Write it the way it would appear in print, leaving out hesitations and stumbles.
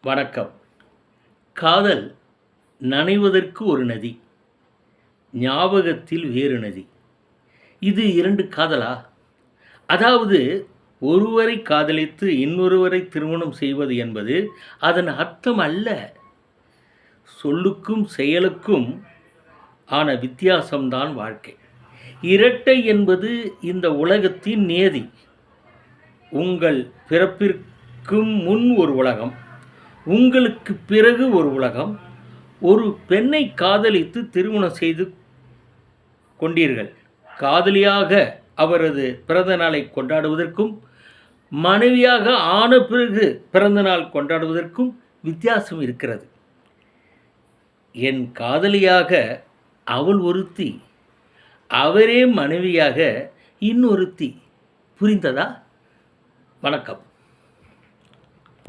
வணக்கம். காதல் நனைவதற்கு ஒரு நதி, ஞாபகத்தில் வேறு நதி. இது 2 காதலா? அதாவது ஒருவரை காதலித்து இன்னொருவரை திருமணம் செய்வது என்பது அதன் அர்த்தம் அல்ல. சொல்லுக்கும் செயலுக்கும் ஆன வித்தியாசம்தான் வாழ்க்கை. இரட்டை என்பது இந்த உலகத்தின் நியதி. உங்கள் பிறப்பிற்கும் முன் ஒரு உலகம், உங்களுக்கு பிறகு ஒரு உலகம். ஒரு பெண்ணை காதலித்து திருமணம் செய்து கொண்டீர்கள். காதலியாக அவரது பிறந்த நாளை கொண்டாடுவதற்கும், மனைவியாக ஆன பிறகு பிறந்த நாள் கொண்டாடுவதற்கும் வித்தியாசம் இருக்கிறது. என் காதலியாக அவள் ஒருத்தி, அவரே மனைவியாக இன்னொருத்தி. புரிந்ததா? வணக்கம்.